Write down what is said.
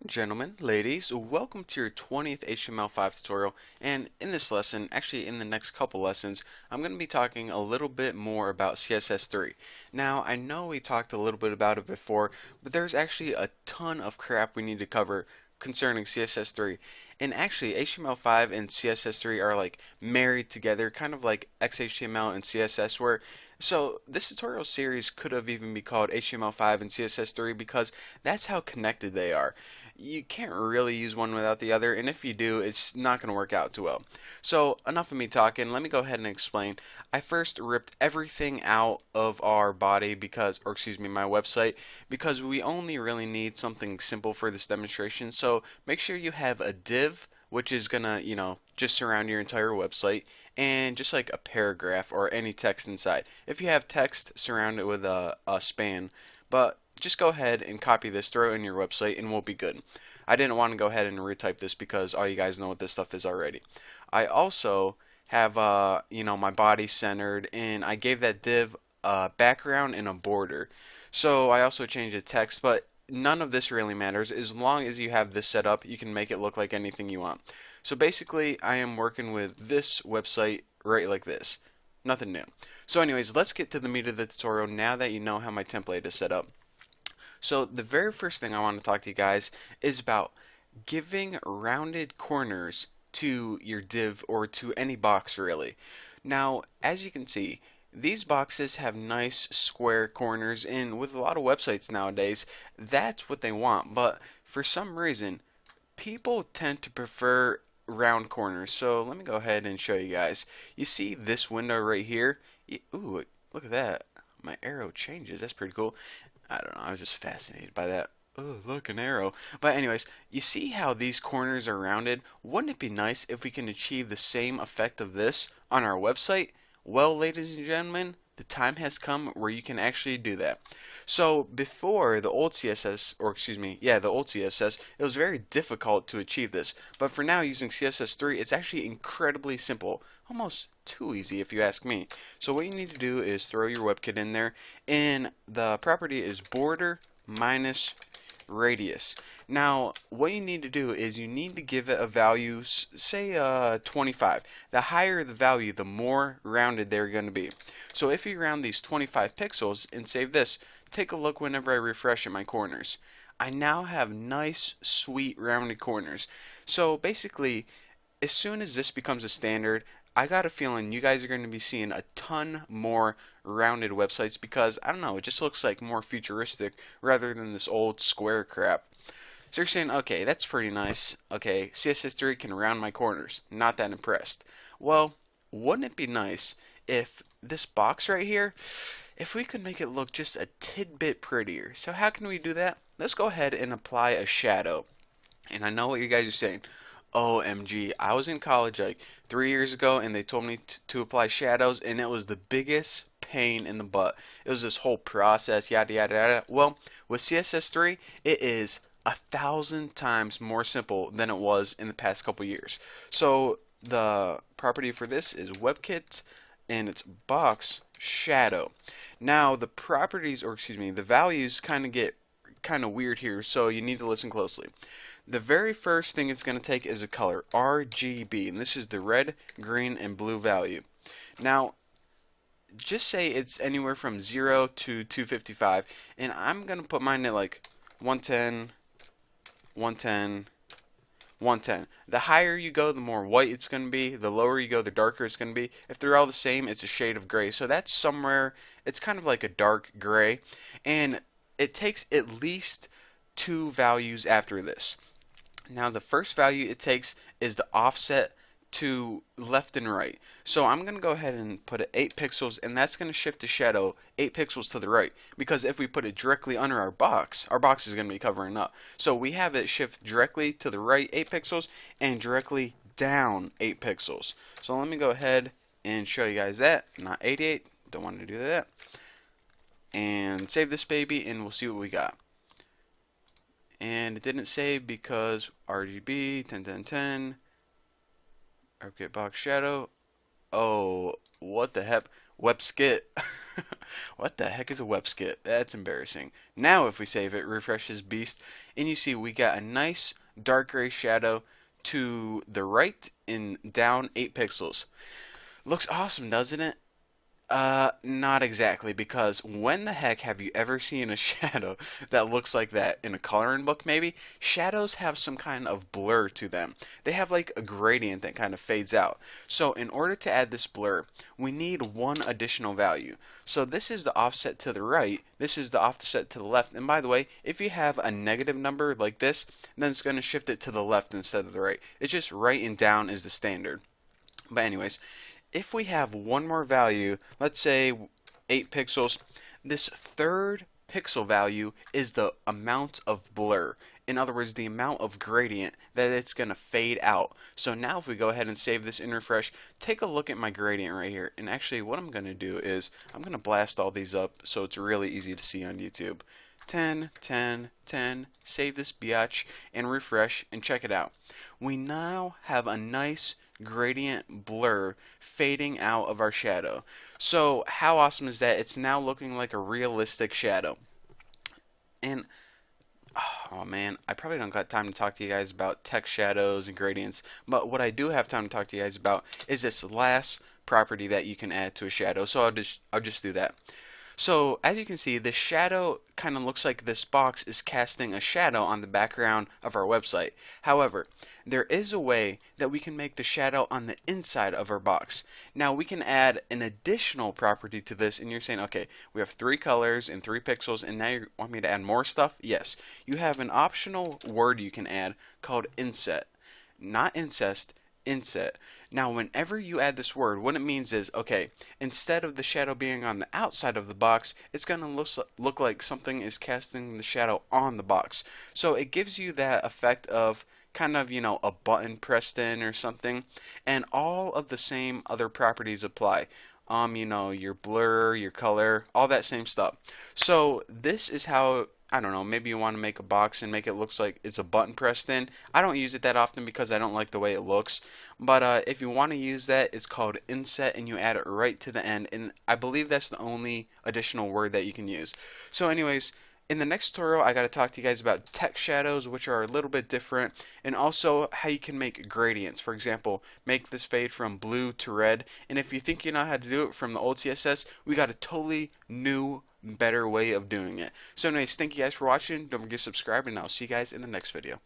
Gentlemen, ladies, welcome to your 20th HTML5 tutorial, and in this lesson, actually in the next couple lessons, I'm going to be talking a little bit more about CSS3. Now, I know we talked a little bit about it before, but there's actually a ton of crap we need to cover concerning CSS3. And actually, HTML5 and CSS3 are like married together, kind of like XHTML and CSS were. So this tutorial series could have even been called HTML5 and CSS3 because that's how connected they are. You can't really use one without the other, and if you do, it's not going to work out too well. So enough of me talking. Let me go ahead and explain. I first ripped everything out of our body because, or excuse me, my website, because we only really need something simple for this demonstration. So make sure you have a div, which is gonna, just surround your entire website, and just like a paragraph or any text inside. If you have text, surround it with a span. But just go ahead and copy this, throw it in your website, and we'll be good. I didn't want to go ahead and retype this because all you guys know what this stuff is already. I also have, my body centered, and I gave that div a background and a border. So I also changed the text, but none of this really matters. As long as you have this set up, you can make it look like anything you want. So basically, I am working with this website right like this. Nothing new. So anyways, let's get to the meat of the tutorial now that you know how my template is set up. So the very first thing I want to talk to you guys is about giving rounded corners to your div or to any box really. Now, as you can see, these boxes have nice square corners, and with a lot of websites nowadays, that's what they want. But for some reason, people tend to prefer round corners. So let me go ahead and show you guys. You see this window right here? Ooh, look at that. My arrow changes. That's pretty cool. I don't know. I was just fascinated by that. Oh, look, an arrow. But anyways, you see how these corners are rounded? Wouldn't it be nice if we can achieve the same effect of this on our website? Well, ladies and gentlemen, the time has come where you can actually do that. So before the old CSS, or excuse me, yeah, the old CSS, it was very difficult to achieve this. But for now, using CSS3, it's actually incredibly simple. Almost too easy if you ask me. So what you need to do is throw your WebKit in there, and the property is border minus radius. Now, what you need to do is you need to give it a value, say 25. The higher the value, the more rounded they're going to be. So if you round these 25 pixels and save this, take a look whenever I refresh at my corners. I now have nice, sweet, rounded corners. So basically, as soon as this becomes a standard, I got a feeling you guys are going to be seeing a ton more rounded websites because, I don't know, it just looks like more futuristic rather than this old square crap. So you're saying, okay, that's pretty nice. Okay, CSS3 can round my corners. Not that impressed. Well, wouldn't it be nice if this box right here, if we could make it look just a tidbit prettier? So how can we do that? Let's go ahead and apply a shadow. And I know what you guys are saying. OMG, I was in college like 3 years ago and they told me to apply shadows, and it was the biggest pain in the butt. It was this whole process, yada yada yada. Well, with CSS3, it is 1,000 times more simple than it was in the past couple years. So the property for this is WebKit and it's box shadow. Now the properties, or excuse me, the values kind of get kind of weird here, so you need to listen closely. The very first thing it's going to take is a color, RGB, and this is the red, green, and blue value. Now, just say it's anywhere from 0 to 255, and I'm going to put mine at like 110, 110, 110. The higher you go, the more white it's going to be. The lower you go, the darker it's going to be. If they're all the same, it's a shade of gray. So that's somewhere, it's kind of like a dark gray, and it takes at least two values after this. Now the first value it takes is the offset to left and right. So I'm going to go ahead and put it 8 pixels, and that's going to shift the shadow 8 pixels to the right, because if we put it directly under our box is going to be covering up. So we have it shift directly to the right 8 pixels and directly down 8 pixels. So let me go ahead and show you guys that. Not 88, don't want to do that. And save this baby and we'll see what we got. And it didn't save because RGB 10 okay, box shadow. Oh, what the heck? WebSkit. What the heck is a WebSkit? That's embarrassing. Now if we save it, refresh this beast, and you see we got a nice dark gray shadow to the right and down 8 pixels. Looks awesome, doesn't it? Not exactly, because when the heck have you ever seen a shadow that looks like that in a coloring book, maybe? Shadows have some kind of blur to them. They have like a gradient that kind of fades out. So in order to add this blur, we need one additional value. So this is the offset to the right, this is the offset to the left, and by the way, if you have a negative number like this, then it's going to shift it to the left instead of the right. It's just right and down is the standard. But anyways, if we have one more value, let's say 8 pixels, this third pixel value is the amount of blur. In other words, the amount of gradient that it's going to fade out. So now if we go ahead and save this and refresh, take a look at my gradient right here. And actually what I'm going to do is I'm going to blast all these up so it's really easy to see on YouTube. 10, 10, 10, save this biatch and refresh and check it out. We now have a nice gradient blur fading out of our shadow. So how awesome is that? It's now looking like a realistic shadow. And oh man, I probably don't got time to talk to you guys about text shadows and gradients, but what I do have time to talk to you guys about is this last property that you can add to a shadow. So I'll just do that. So as you can see, the shadow kind of looks like this box is casting a shadow on the background of our website. However, there is a way that we can make the shadow on the inside of our box. Now we can add an additional property to this, and you're saying, okay, we have 3 colors and 3 pixels, and now you want me to add more stuff? Yes. You have an optional word you can add called inset. Not incest, inset. Now, whenever you add this word, what it means is, okay, instead of the shadow being on the outside of the box, it's going to look like something is casting the shadow on the box. So it gives you that effect of kind of, you know, a button pressed in or something, and all of the same other properties apply. You know, your blur, your color, all that same stuff. So this is how, I don't know, maybe you want to make a box and make it look like it's a button pressed in. I don't use it that often because I don't like the way it looks. But if you want to use that, it's called inset, and you add it right to the end. And I believe that's the only additional word that you can use. So anyways, in the next tutorial, I got to talk to you guys about text shadows, which are a little bit different, and also how you can make gradients. For example, make this fade from blue to red. And if you think you know how to do it from the old CSS, we got a totally new, better way of doing it. So anyways, thank you guys for watching. Don't forget to subscribe, and I'll see you guys in the next video.